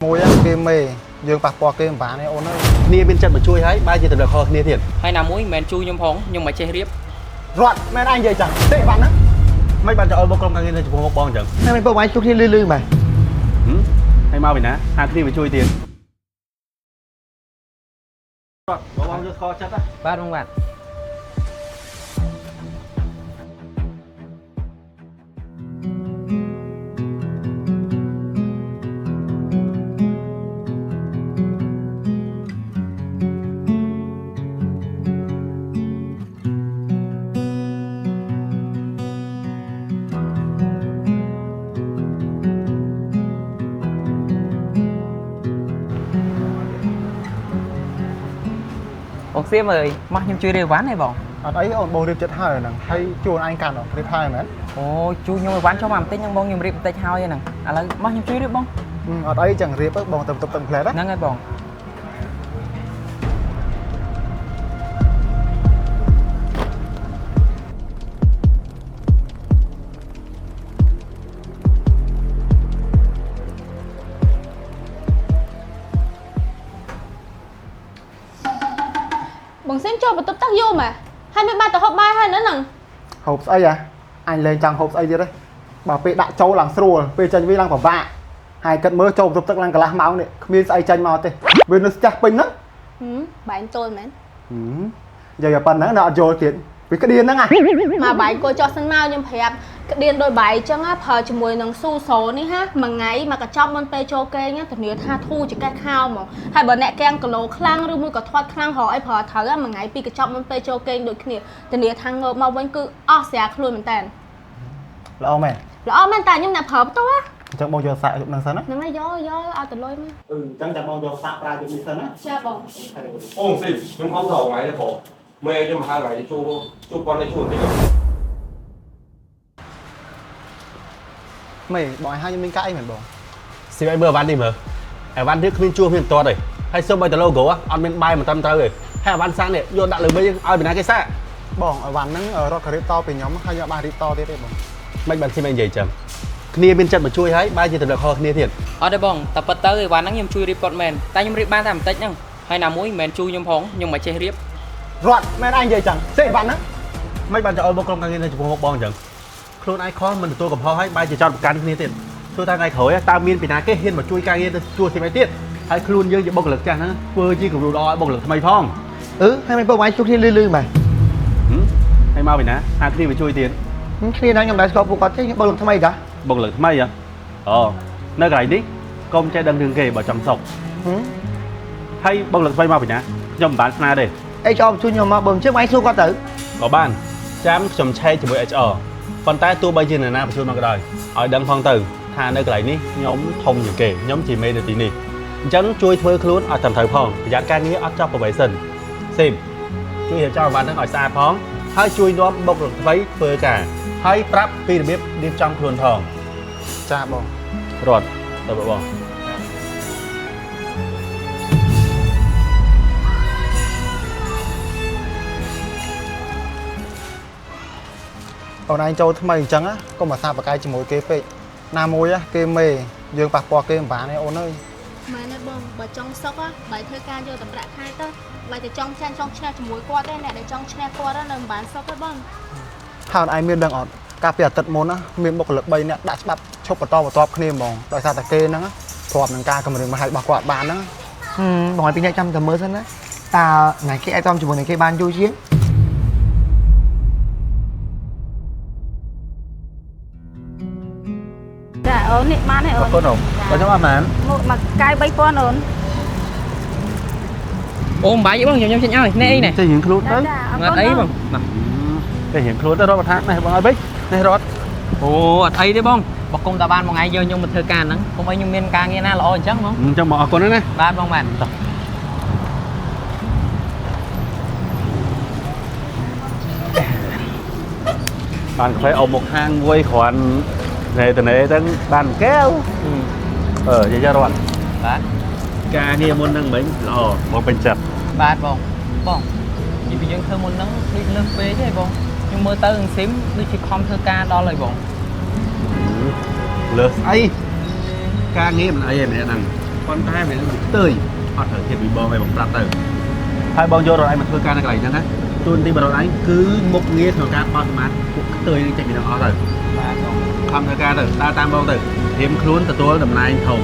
môi á game mê dương bạc bò game bán này ôn ơi គ្នាមានចិត្តមកជួយហើយបែរជាទៅខុសគ្នាទៀត ហើយណាមួយមិនមែនជួយខ្ញុំផងខ្ញុំមិនចេះរៀប rọt men anh vậy chẳng tệ bạn á មិនបានទៅឲ្យមកក្រុមការងារនៅចំពោះមកបងអញ្ចឹង hai mình bông anh chúc thiên lư lư mày ហើយមកពីណាហាគ្នាមកជួយទៀតបងយកស្គាល់ចិត្ត បាទបងបាទ បងសៀមអើយមកខ្ញុំជួយរៀបវ៉ាន់ហ៎បង ở đấy ôn bông riêng chất hai rồi nè hay chuồn anh cản ở riêng hai mày អូជួយខ្ញុំឲ្យវ៉ាន់ចុះមកបន្តិចហ្នឹងបងខ្ញុំរៀបបន្តិចហើយហ្នឹងឥឡូវមកខ្ញុំជួយរៀបបង ở đấy chẳng riêng bông tầm tầm plét á ហ្នឹងហើយបង បងសៀមចូលបន្ទប់ទឹកយូរម៉ែហើយមានបានទៅហូបបាយហើយនៅហ្នឹង hộp ấy à anh lên chẳng hộp ấy gì đấy bảo pe đã trâu làng srua pe chân vi làng bảo vạ hai cận mơ trâu tụt tức làng cả lá máu này miên ấy chân màu tê bên nó chắc pin á បាយចូលមែន giờ giờ phần nó nọ rồi tiền vì cái điên đó ngay មកបាយគួរចោះសិនមកខ្ញុំប្រាប់ក្តៀនដោយបាយអញ្ចឹងប្រើជាមួយនឹងស៊ូសូនេះហាមួយថ្ងៃមកកញ្ចប់មុនពេលចូលគេងធានាថាធូរជាកេះខោហ្មងហើយបើអ្នកកៀងគីឡូខ្លាំងឬមួយក៏ធាត់ខ្លាំងរកអីប្រើត្រូវមួយថ្ងៃពីរកញ្ចប់មុនពេលចូលគេងដូចគ្នាធានាថាងើបមកវិញគឺអស់ស្រាខ្លួនមែនតើ là ông mày ល្អមែនតើខ្ញុំអ្នកប្រើផ្ទាល់ chẳng bao giờ xài dụng năng sân á ហ្នឹងហើយយកឲ្យទៅលុយមក chẳng chẳng bao giờ xài ra dụng năng sân á ចាបង អូសិខ្ញុំហៅទៅថ្ងៃនេះបងមេខ្ញុំហៅថ្ងៃជួបគាត់នៅជួបនេះ mày bọn hai mình cãi mày bọn ស៊ីឲ្យមើលអាវ៉ាន់នេះមើលអាវ៉ាន់នេះគ្មានជួសមានតតទេហើយសូម្បីតែ logo អត់មានបាយមិនត្រឹមត្រូវទេហើយអាវ៉ាន់សាំងនេះយកដាក់លើមេឲ្យពីណាគេសា bọn ở ván nắng ở rock rip to vì nhóm hai nhóm ba rip to thế đấy bọn មិនបានស៊ីមិននិយាយចឹងគ្នាមានចិត្តមកជួយហើយបែរជាទៅខុសគ្នាទៀត អត់ទេបងតែប៉ិតទៅឯវ៉ាន់ហ្នឹងខ្ញុំជួយរៀបគាត់មែនតែខ្ញុំរៀបបានតែបន្តិចហ្នឹងហើយណាមួយមិនមែនជួយខ្ញុំផងខ្ញុំមិនចេះរៀប rọt men anh vậy chẳng tệ bạn á មិនបានទៅឲ្យមកក្រុមការងារនៅចំពោះមកបងអញ្ចឹងខ្លួនឯងខុសមិនទទួលកំហុសហើយបែរជាចោតប្រកាន់គ្នាទៀតទោះតែថ្ងៃក្រោយតើមានពីណាគេហ៊ានមកជួយការងារទៅជួយស៊ីមិនទៀតហើយខ្លួនយើងជាបុគ្គលិកចាស់ហ្នឹងធ្វើជាគំរូល្អឲ្យបុគ្គលិកថ្មីផង hai mình bông anh chúc thiên lư lư mày ហើយមកពីណាហាគ្នាមកជួយទៀត khi nào nhóm đại có phụ có thế bông lực thay cả បុគ្គលិកថ្មីហ៎អូនៅកន្លែងនេះកុំចេះដឹងរឿងគេបើចង់សុកហើយបុគ្គលិកថ្មីមកពីណាខ្ញុំមិនបានស្នើទេ ấy cho chui nhóm mà bơm trước máy xu có tử ក៏បានចាំខ្ញុំឆែកជាមួយ HR ប៉ុន្តែទោះបីជានរណាបញ្ជូនមកក៏ដោយឲ្យដឹងផងទៅថានៅកន្លែងនេះខ្ញុំធំជាងគេខ្ញុំជាមេនៅទីនេះអញ្ចឹងជួយធ្វើខ្លួនឲ្យត្រឹមត្រូវផងប្រយ័ត្នការងារអត់ចប់ប្រវេសិនស៊ីមជួយរៀបចំអាវ៉ាន់ហ្នឹងឲ្យស្អាតផងហើយជួយនាំបុគ្គលិកថ្មីធ្វើការហើយប្រាប់ពីរបៀបរៀបចំខ្លួនផង cha bọn រត់ទៅបង còn anh châu thay chẳng á có mà sao cái chỉ mỗi kế phê nam môi á kế mê dương bạc bò kế bán này ôn ơi មែនទេបងបើចង់សុកបើធ្វើការយកតម្រាក់ខែទៅបើតែចង់ចាញ់ចង់ឈ្នះជាមួយគាត់ទេអ្នកដែលចង់ឈ្នះគាត់នៅមិនបានសុកទេបង thằng ai miên đang ọt cà phê tật môn á miên bốc lực bay nè đã bắt chụp vào to kia mỏng đòi sao ta kê nắng á thọp nàng ca cầm mình mà hay bạc quạt bán á hỏi pin trăm tầm mơ sân á ta ngày cái ai tom chụp này cái ban vui chiến ចាអូននេះបានហើយអូន con không có trong ăn mán មកកាយ3000អូន អូមិនបាយទេបងខ្ញុំចេញឲ្យនេះអីនេះ chơi hiện luôn đấy អត់អីបងណា chơi hiện luôn đấy rồi một tháng nàyបងឲ្យបិចនេះរត់ អូអត់អីទេបងបើគុំតាបានមួយថ្ងៃយើងខ្ញុំមកធ្វើការហ្នឹងគុំអីខ្ញុំមានការងារណាល្អអញ្ចឹងហ្មង អញ្ចឹងមកអរគុណណា បាទបងបាទ បានកាហ្វេអុំមកហាងមួយគ្រាន់នេះទៅនេះទាំងបានកែវនិយាយរត់ បាទ ការងារមុនហ្នឹងមិញល្អមកពេញចិត្ត បាទបងនិយាយពីយើងធ្វើមុនហ្នឹងដូចលើសពេកទេបងខ្ញុំមើលទៅនឹងស៊ីមដូចជាខំធ្វើការដល់ហើយបង លើសអីការងារមិនអីទេម្នាក់ហ្នឹង អ ប៉ុន្តែវាខ្ទើយអត់ត្រូវធៀបពីបងឯងបងប្រាប់ទៅហើយបងយករត់ឯងមកធ្វើការនៅកន្លែងហ្នឹងណាទូនទីបរត់ឯងគឺមុខងារក្នុងការបោះសម្អាតពួកខ្ទើយនេះចេញពីនឹងអស់ទៅ បាទបង ខំធ្វើការទៅដើរតាមបងទៅត្រៀមខ្លួនទទួលតំណែងធំ